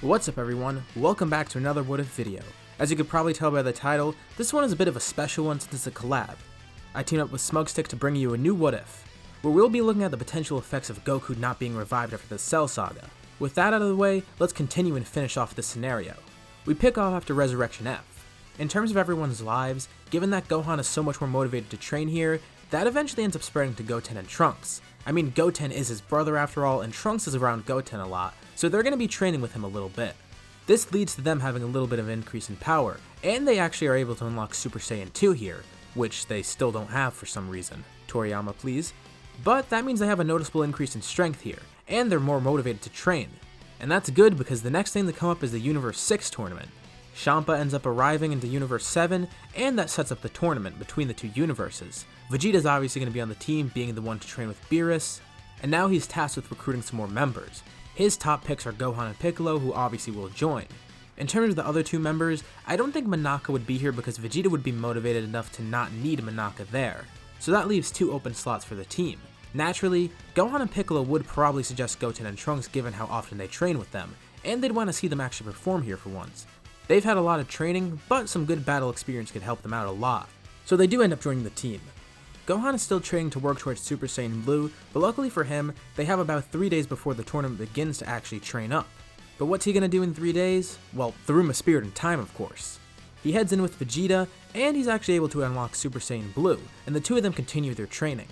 What's up everyone, welcome back to another What If video. As you could probably tell by the title, this one is a bit of a special one since it's a collab. I teamed up with SmugStick to bring you a new What If, where we'll be looking at the potential effects of Goku not being revived after the Cell Saga. With that out of the way, let's continue and finish off this scenario. We pick off after Resurrection F. In terms of everyone's lives, given that Gohan is so much more motivated to train here, that eventually ends up spreading to Goten and Trunks. I mean, Goten is his brother after all, and Trunks is around Goten a lot, so they're going to be training with him a little bit. This leads to them having a little bit of an increase in power, and they actually are able to unlock Super Saiyan 2 here, which they still don't have for some reason. Toriyama, please. But that means they have a noticeable increase in strength here, and they're more motivated to train. And that's good because the next thing to come up is the Universe 6 tournament. Champa ends up arriving into Universe 7, and that sets up the tournament between the two universes. Vegeta's obviously going to be on the team, being the one to train with Beerus, and now he's tasked with recruiting some more members. His top picks are Gohan and Piccolo, who obviously will join. In terms of the other two members, I don't think Monaka would be here because Vegeta would be motivated enough to not need Monaka there, so that leaves two open slots for the team. Naturally, Gohan and Piccolo would probably suggest Goten and Trunks given how often they train with them, and they'd want to see them actually perform here for once. They've had a lot of training, but some good battle experience could help them out a lot, so they do end up joining the team. Gohan is still training to work towards Super Saiyan Blue, but luckily for him, they have about 3 days before the tournament begins to actually train up. But what's he gonna do in 3 days? Well, the Room of Spirit and Time, of course. He heads in with Vegeta, and he's actually able to unlock Super Saiyan Blue, and the two of them continue their training.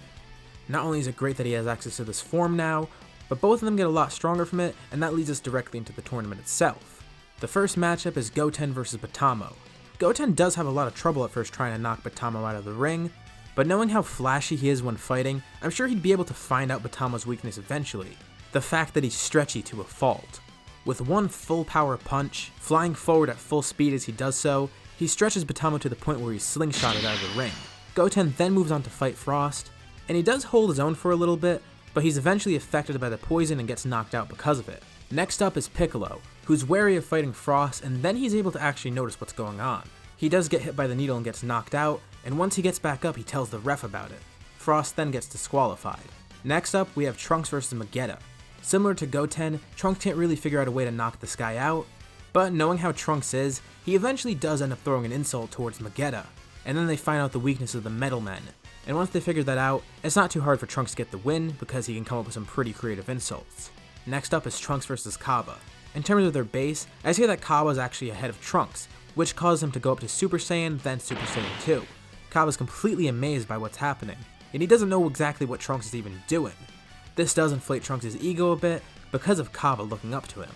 Not only is it great that he has access to this form now, but both of them get a lot stronger from it, and that leads us directly into the tournament itself. The first matchup is Goten vs Batamo. Goten does have a lot of trouble at first trying to knock Batamo out of the ring, but knowing how flashy he is when fighting, I'm sure he'd be able to find out Batamo's weakness eventually, the fact that he's stretchy to a fault. With one full power punch, flying forward at full speed as he does so, he stretches Batamo to the point where he's slingshotted out of the ring. Goten then moves on to fight Frost, and he does hold his own for a little bit, but he's eventually affected by the poison and gets knocked out because of it. Next up is Piccolo, who's wary of fighting Frost, and then he's able to actually notice what's going on. He does get hit by the needle and gets knocked out, and once he gets back up he tells the ref about it. Frost then gets disqualified. Next up we have Trunks vs Vegeta. Similar to Goten, Trunks can't really figure out a way to knock this guy out, but knowing how Trunks is, he eventually does end up throwing an insult towards Vegeta, and then they find out the weakness of the Metal Men. And once they figure that out, it's not too hard for Trunks to get the win because he can come up with some pretty creative insults. Next up is Trunks vs Kaba. In terms of their base, I see that Kaba is actually ahead of Trunks, which caused him to go up to Super Saiyan, then Super Saiyan 2. Kaba's completely amazed by what's happening, and he doesn't know exactly what Trunks is even doing. This does inflate Trunks' ego a bit because of Kaba looking up to him.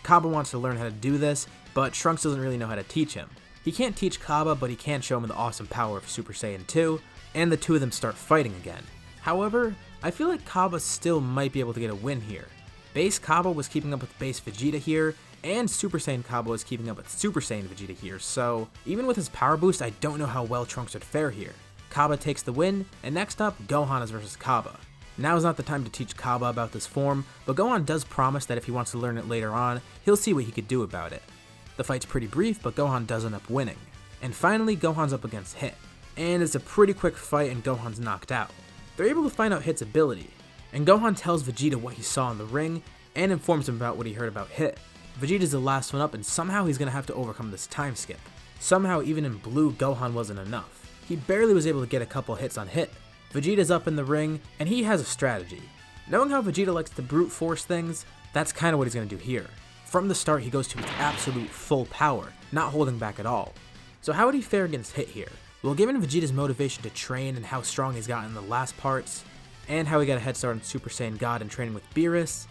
Kaba wants to learn how to do this, but Trunks doesn't really know how to teach him. He can't teach Kaba, but he can show him the awesome power of Super Saiyan 2, and the two of them start fighting again. However, I feel like Kaba still might be able to get a win here. Base Kaba was keeping up with base Vegeta here, and Super Saiyan Kaba was keeping up with Super Saiyan Vegeta here, so even with his power boost, I don't know how well Trunks would fare here. Kaba takes the win, and next up, Gohan is versus Kaba. Now is not the time to teach Kaba about this form, but Gohan does promise that if he wants to learn it later on, he'll see what he could do about it. The fight's pretty brief, but Gohan does end up winning. And finally, Gohan's up against Hit, and it's a pretty quick fight and Gohan's knocked out. They're able to find out Hit's ability, and Gohan tells Vegeta what he saw in the ring, and informs him about what he heard about Hit. Vegeta's the last one up, and somehow he's going to have to overcome this time skip. Somehow, even in blue, Gohan wasn't enough. He barely was able to get a couple hits on Hit. Vegeta's up in the ring, and he has a strategy. Knowing how Vegeta likes to brute force things, that's kind of what he's going to do here. From the start, he goes to his absolute full power, not holding back at all. So how would he fare against Hit here? Well, given Vegeta's motivation to train and how strong he's gotten in the last parts, and how he got a head start on Super Saiyan God and training with Beerus,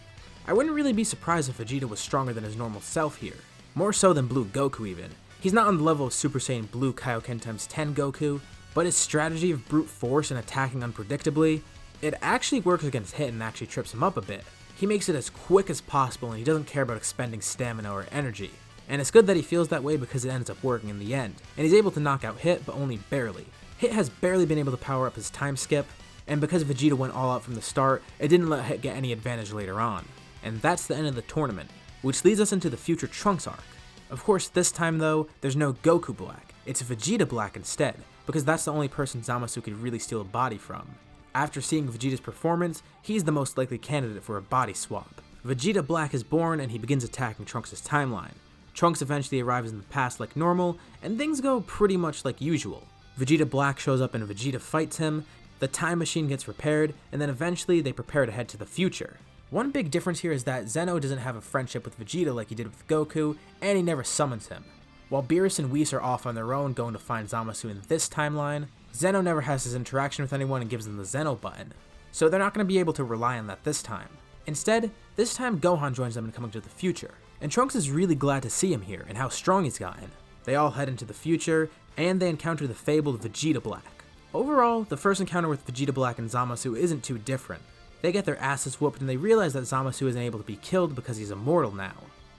I wouldn't really be surprised if Vegeta was stronger than his normal self here. More so than Blue Goku even. He's not on the level of Super Saiyan Blue Kaioken x 10 Goku, but his strategy of brute force and attacking unpredictably, it actually works against Hit and actually trips him up a bit. He makes it as quick as possible and he doesn't care about expending stamina or energy. And it's good that he feels that way because it ends up working in the end, and he's able to knock out Hit, but only barely. Hit has barely been able to power up his time skip, and because Vegeta went all out from the start, it didn't let Hit get any advantage later on. And that's the end of the tournament, which leads us into the future Trunks arc. Of course, this time though, there's no Goku Black, it's Vegeta Black instead, because that's the only person Zamasu could really steal a body from. After seeing Vegeta's performance, he's the most likely candidate for a body swap. Vegeta Black is born and he begins attacking Trunks' timeline. Trunks eventually arrives in the past like normal, and things go pretty much like usual. Vegeta Black shows up and Vegeta fights him, the time machine gets repaired, and then eventually they prepare to head to the future. One big difference here is that Zeno doesn't have a friendship with Vegeta like he did with Goku, and he never summons him. While Beerus and Whis are off on their own going to find Zamasu in this timeline, Zeno never has his interaction with anyone and gives them the Zeno button, so they're not going to be able to rely on that this time. Instead, this time Gohan joins them in coming to the future, and Trunks is really glad to see him here and how strong he's gotten. They all head into the future, and they encounter the fabled Vegeta Black. Overall, the first encounter with Vegeta Black and Zamasu isn't too different. They get their asses whooped and they realize that Zamasu isn't able to be killed because he's immortal now.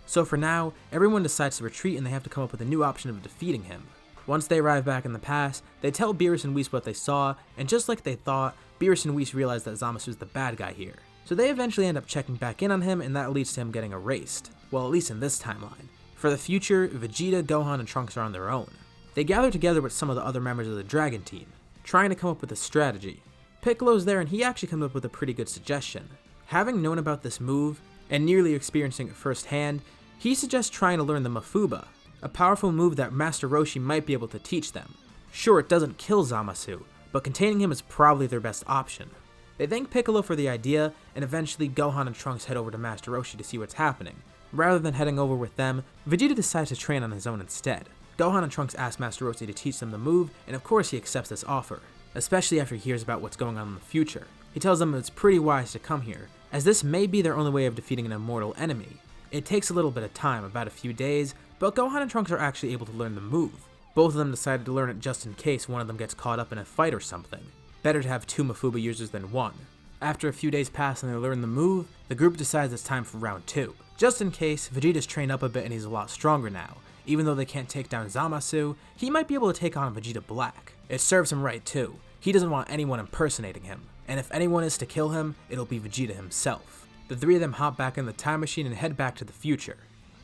So for now, everyone decides to retreat and they have to come up with a new option of defeating him. Once they arrive back in the past, they tell Beerus and Whis what they saw, and just like they thought, Beerus and Whis realize that Zamasu is the bad guy here. So they eventually end up checking back in on him, and that leads to him getting erased. Well, at least in this timeline. For the future, Vegeta, Gohan, and Trunks are on their own. They gather together with some of the other members of the Dragon Team, trying to come up with a strategy. Piccolo's there and he actually comes up with a pretty good suggestion. Having known about this move, and nearly experiencing it firsthand, he suggests trying to learn the Mafuba, a powerful move that Master Roshi might be able to teach them. Sure, it doesn't kill Zamasu, but containing him is probably their best option. They thank Piccolo for the idea, and eventually Gohan and Trunks head over to Master Roshi to see what's happening. Rather than heading over with them, Vegeta decides to train on his own instead. Gohan and Trunks ask Master Roshi to teach them the move, and of course he accepts this offer, especially after he hears about what's going on in the future. He tells them it's pretty wise to come here, as this may be their only way of defeating an immortal enemy. It takes a little bit of time, about a few days, but Gohan and Trunks are actually able to learn the move. Both of them decided to learn it just in case one of them gets caught up in a fight or something. Better to have 2 Mafuba users than 1. After a few days pass and they learn the move, the group decides it's time for round 2. Just in case, Vegeta's trained up a bit and he's a lot stronger now. Even though they can't take down Zamasu, he might be able to take on Vegeta Black. It serves him right too. He doesn't want anyone impersonating him, and if anyone is to kill him, it'll be Vegeta himself. The 3 of them hop back in the time machine and head back to the future.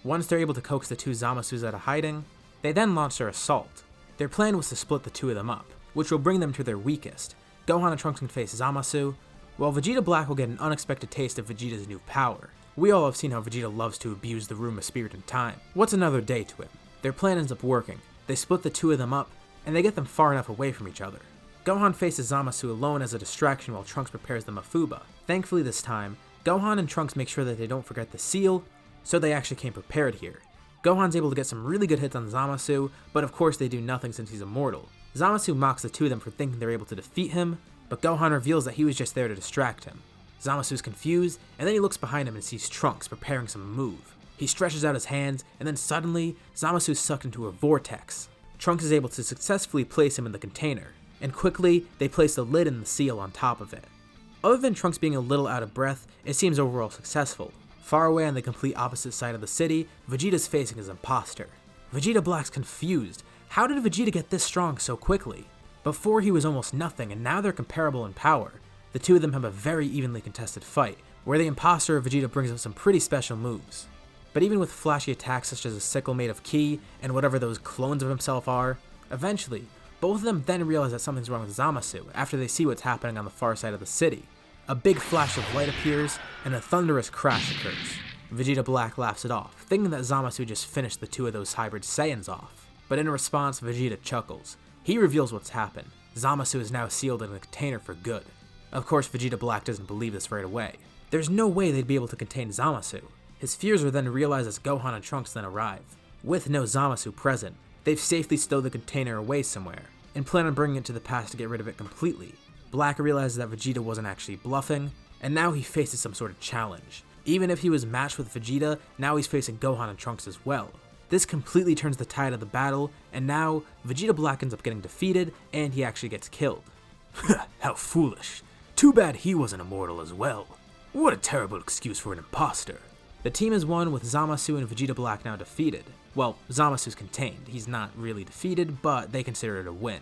Once they're able to coax the 2 Zamasus out of hiding, they then launch their assault. Their plan was to split the 2 of them up, which will bring them to their weakest. Gohan and Trunks can face Zamasu, while Vegeta Black will get an unexpected taste of Vegeta's new power. We all have seen how Vegeta loves to abuse the room of spirit and time. What's another day to him? Their plan ends up working. They split the 2 of them up, and they get them far enough away from each other. Gohan faces Zamasu alone as a distraction while Trunks prepares the Mafuba. Thankfully this time, Gohan and Trunks make sure that they don't forget the seal, so they actually came prepared here. Gohan's able to get some really good hits on Zamasu, but of course they do nothing since he's immortal. Zamasu mocks the 2 of them for thinking they're able to defeat him, but Gohan reveals that he was just there to distract him. Zamasu's confused, and then he looks behind him and sees Trunks preparing some move. He stretches out his hands, and then suddenly, Zamasu's sucked into a vortex. Trunks is able to successfully place him in the container, and quickly, they place the lid and the seal on top of it. Other than Trunks being a little out of breath, it seems overall successful. Far away on the complete opposite side of the city, Vegeta's facing his imposter. Vegeta Black's confused. How did Vegeta get this strong so quickly? Before he was almost nothing, and now they're comparable in power. The 2 of them have a very evenly contested fight, where the imposter of Vegeta brings up some pretty special moves. But even with flashy attacks such as a sickle made of ki, and whatever those clones of himself are, eventually, both of them then realize that something's wrong with Zamasu after they see what's happening on the far side of the city. A big flash of light appears, and a thunderous crash occurs. Vegeta Black laughs it off, thinking that Zamasu just finished the 2 of those hybrid Saiyans off. But in response, Vegeta chuckles. He reveals what's happened. Zamasu is now sealed in a container for good. Of course, Vegeta Black doesn't believe this right away. There's no way they'd be able to contain Zamasu. His fears are then realized as Gohan and Trunks then arrive. With no Zamasu present, they've safely stowed the container away somewhere, and plan on bringing it to the past to get rid of it completely. Black realizes that Vegeta wasn't actually bluffing, and now he faces some sort of challenge. Even if he was matched with Vegeta, now he's facing Gohan and Trunks as well. This completely turns the tide of the battle, and now Vegeta Black ends up getting defeated, and he actually gets killed. How foolish. Too bad he wasn't immortal as well. What a terrible excuse for an imposter. The team is won with Zamasu and Vegeta Black now defeated. Well, Zamasu's contained. He's not really defeated, but they consider it a win.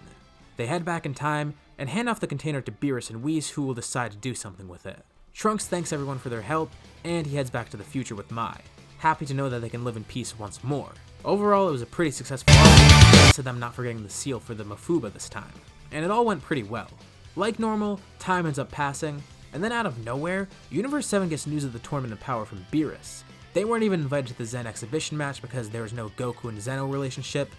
They head back in time and hand off the container to Beerus and Whis, who will decide to do something with it. Trunks thanks everyone for their help, and he heads back to the future with Mai, happy to know that they can live in peace once more. Overall, it was a pretty successful arc, thanks to them not forgetting the seal for the Mafuba this time, and it all went pretty well. Like normal, time ends up passing, And then out of nowhere, Universe 7 gets news of the Tournament of Power from Beerus. They weren't even invited to the Zen exhibition match because there was no Goku and Zeno relationship,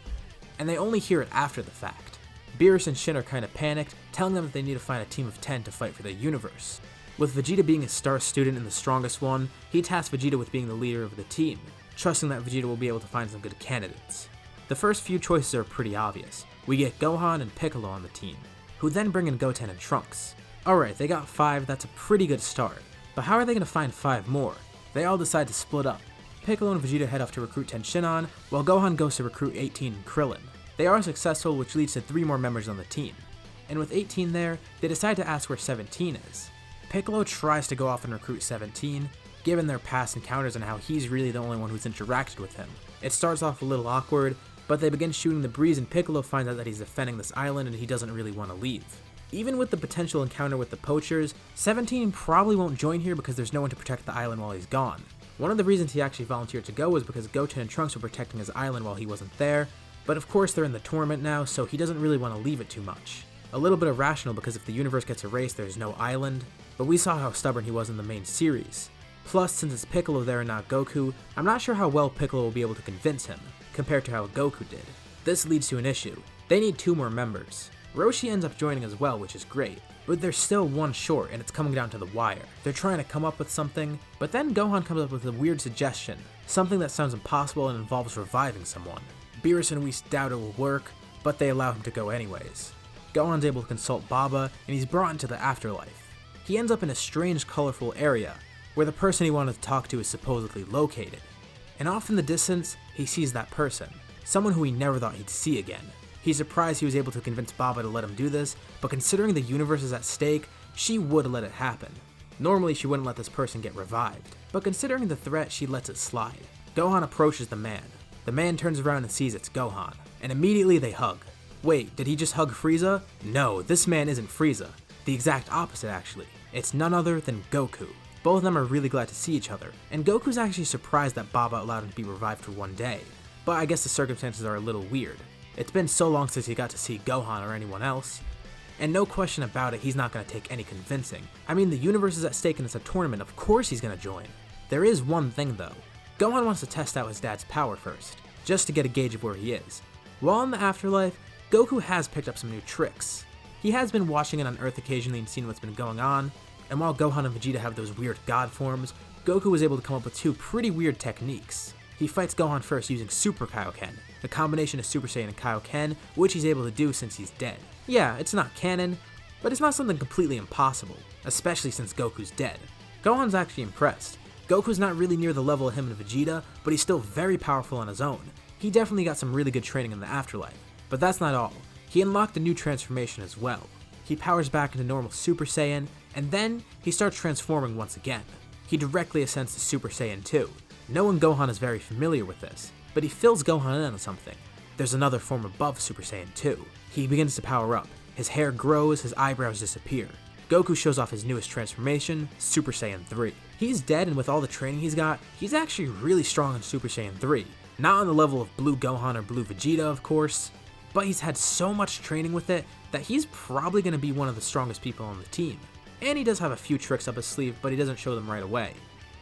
and they only hear it after the fact. Beerus and Shin are kinda panicked, telling them that they need to find a team of 10 to fight for the universe. With Vegeta being a star student and the strongest one, he tasks Vegeta with being the leader of the team, trusting that Vegeta will be able to find some good candidates. The first few choices are pretty obvious. We get Gohan and Piccolo on the team, who then bring in Goten and Trunks. Alright, they got 5, that's a pretty good start, but how are they gonna find 5 more? They all decide to split up. Piccolo and Vegeta head off to recruit Tenshinhan, while Gohan goes to recruit 18 and Krillin. They are successful, which leads to 3 more members on the team. And with 18 there, they decide to ask where 17 is. Piccolo tries to go off and recruit 17, given their past encounters and how he's really the only one who's interacted with him. It starts off a little awkward, but they begin shooting the breeze and Piccolo finds out that he's defending this island and he doesn't really want to leave. Even with the potential encounter with the poachers, 17 probably won't join here because there's no one to protect the island while he's gone. One of the reasons he actually volunteered to go was because Goten and Trunks were protecting his island while he wasn't there, but of course they're in the tournament now, so he doesn't really want to leave it too much. A little bit irrational because if the universe gets erased, there's no island, but we saw how stubborn he was in the main series. Plus, since it's Piccolo there and not Goku, I'm not sure how well Piccolo will be able to convince him, compared to how Goku did. This leads to an issue. They need 2 more members. Roshi ends up joining as well, which is great, but they're still 1 short and it's coming down to the wire. They're trying to come up with something, but then Gohan comes up with a weird suggestion, something that sounds impossible and involves reviving someone. Beerus and Whis doubt it will work, but they allow him to go anyways. Gohan's able to consult Baba, and he's brought into the afterlife. He ends up in a strange, colorful area, where the person he wanted to talk to is supposedly located. And off in the distance, he sees that person, someone who he never thought he'd see again. He's surprised he was able to convince Baba to let him do this, but considering the universe is at stake, she would let it happen. Normally she wouldn't let this person get revived, but considering the threat, she lets it slide. Gohan approaches the man. The man turns around and sees it's Gohan, and immediately they hug. Wait, did he just hug Frieza? No, this man isn't Frieza. The exact opposite actually. It's none other than Goku. Both of them are really glad to see each other, and Goku's actually surprised that Baba allowed him to be revived for 1 day, but I guess the circumstances are a little weird. It's been so long since he got to see Gohan or anyone else, and no question about it, he's not going to take any convincing. I mean, the universe is at stake and it's a tournament, of course he's going to join. There is one thing though. Gohan wants to test out his dad's power first, just to get a gauge of where he is. While in the afterlife, Goku has picked up some new tricks. He has been watching it on Earth occasionally and seen what's been going on, and while Gohan and Vegeta have those weird god forms, Goku was able to come up with 2 pretty weird techniques. He fights Gohan first using Super Kaioken, a combination of Super Saiyan and Kaioken, which he's able to do since he's dead. Yeah, it's not canon, but it's not something completely impossible, especially since Goku's dead. Gohan's actually impressed. Goku's not really near the level of him and Vegeta, but he's still very powerful on his own. He definitely got some really good training in the afterlife. But that's not all. He unlocked a new transformation as well. He powers back into normal Super Saiyan, and then he starts transforming once again. He directly ascends to Super Saiyan 2. Knowing Gohan is very familiar with this, but he fills Gohan in on something. There's another form above Super Saiyan 2. He begins to power up. His hair grows, his eyebrows disappear. Goku shows off his newest transformation, Super Saiyan 3. He's dead, and with all the training he's got, he's actually really strong in Super Saiyan 3. Not on the level of Blue Gohan or Blue Vegeta, of course, but he's had so much training with it that he's probably going to be one of the strongest people on the team. And he does have a few tricks up his sleeve, but he doesn't show them right away.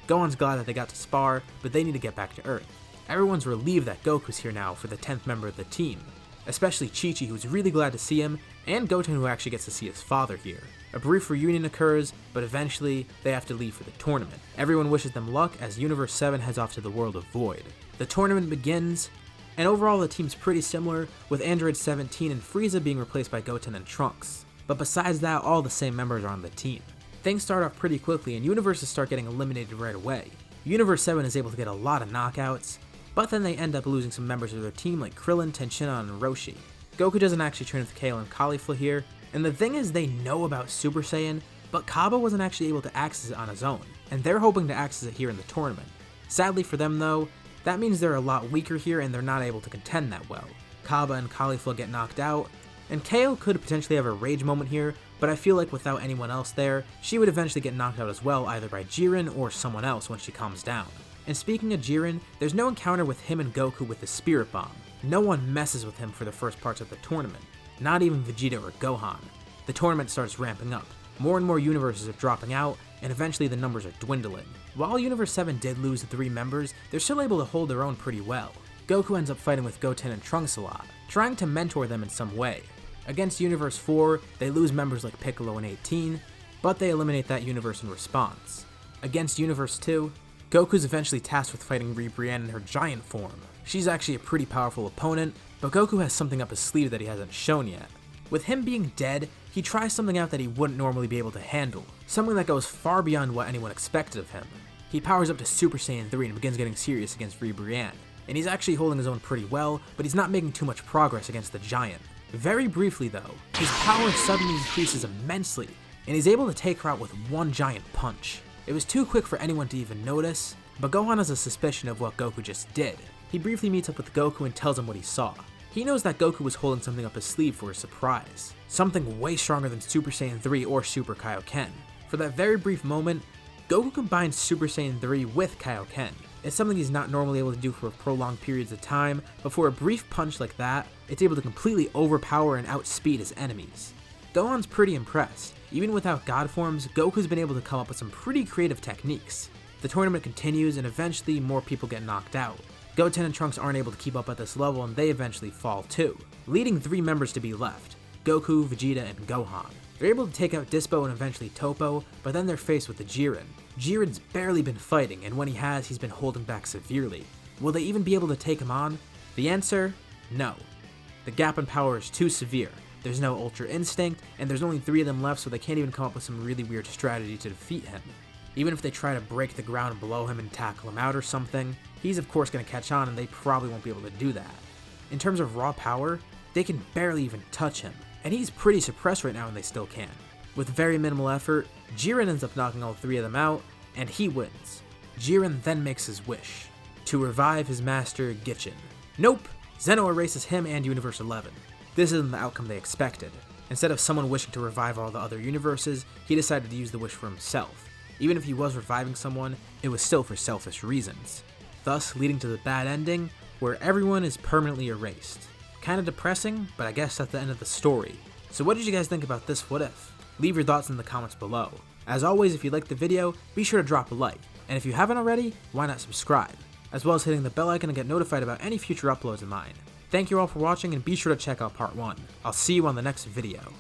Gohan's glad that they got to spar, but they need to get back to Earth. Everyone's relieved that Goku's here now for the 10th member of the team, especially Chi-Chi, who's really glad to see him, and Goten, who actually gets to see his father here. A brief reunion occurs, but eventually they have to leave for the tournament. Everyone wishes them luck as Universe 7 heads off to the world of Void. The tournament begins, and overall the team's pretty similar, with Android 17 and Frieza being replaced by Goten and Trunks. But besides that, all the same members are on the team. Things start off pretty quickly and universes start getting eliminated right away. Universe 7 is able to get a lot of knockouts, but then they end up losing some members of their team like Krillin, Tenshinhan, and Roshi. Goku doesn't actually train with Kale and Caulifla here, and the thing is they know about Super Saiyan, but Kaba wasn't actually able to access it on his own, and they're hoping to access it here in the tournament. Sadly for them though, that means they're a lot weaker here and they're not able to contend that well. Kaba and Caulifla get knocked out, and Kale could potentially have a rage moment here, but I feel like without anyone else there, she would eventually get knocked out as well, either by Jiren or someone else when she calms down. And speaking of Jiren, there's no encounter with him and Goku with the Spirit Bomb. No one messes with him for the first parts of the tournament, not even Vegeta or Gohan. The tournament starts ramping up. more and more universes are dropping out, and eventually the numbers are dwindling. While Universe 7 did lose 3 members, they're still able to hold their own pretty well. Goku ends up fighting with Goten and Trunks a lot, trying to mentor them in some way. Against Universe 4, they lose members like Piccolo and 18, but they eliminate that universe in response. Against Universe 2, Goku's eventually tasked with fighting Brienne in her giant form. She's actually a pretty powerful opponent, but Goku has something up his sleeve that he hasn't shown yet. With him being dead, he tries something out that he wouldn't normally be able to handle, something that goes far beyond what anyone expected of him. He powers up to Super Saiyan 3 and begins getting serious against Brienne, and he's actually holding his own pretty well, but he's not making too much progress against the giant. Very briefly though, his power suddenly increases immensely, and he's able to take her out with one giant punch. It was too quick for anyone to even notice, but Gohan has a suspicion of what Goku just did. He briefly meets up with Goku and tells him what he saw. He knows that Goku was holding something up his sleeve for a surprise, something way stronger than Super Saiyan 3 or Super Kaioken. For that very brief moment, Goku combines Super Saiyan 3 with Kaioken. It's something he's not normally able to do for prolonged periods of time, but for a brief punch like that, it's able to completely overpower and outspeed his enemies. Gohan's pretty impressed. Even without God forms, Goku's been able to come up with some pretty creative techniques. The tournament continues and eventually more people get knocked out. Goten and Trunks aren't able to keep up at this level and they eventually fall too, leading 3 members to be left: Goku, Vegeta, and Gohan. They're able to take out Dispo and eventually Toppo, but then they're faced with the Jiren. Jiren's barely been fighting, and when he has, he's been holding back severely. Will they even be able to take him on? The answer? No. The gap in power is too severe. There's no Ultra Instinct, and there's only 3 of them left, so they can't even come up with some really weird strategy to defeat him. Even if they try to break the ground below him and tackle him out or something, he's of course going to catch on and they probably won't be able to do that. In terms of raw power, they can barely even touch him, and he's pretty suppressed right now and they still can. With very minimal effort, Jiren ends up knocking all 3 of them out, and he wins. Jiren then makes his wish, to revive his master Gichin. Nope! Zeno erases him and Universe 11. This isn't the outcome they expected. Instead of someone wishing to revive all the other universes, he decided to use the wish for himself. Even if he was reviving someone, it was still for selfish reasons, thus leading to the bad ending, where everyone is permanently erased. Kinda depressing, but I guess that's the end of the story. So what did you guys think about this what if? Leave your thoughts in the comments below. As always, if you liked the video, be sure to drop a like, and if you haven't already, why not subscribe, as well as hitting the bell icon to get notified about any future uploads of mine. Thank you all for watching, and be sure to check out part 1. I'll see you on the next video.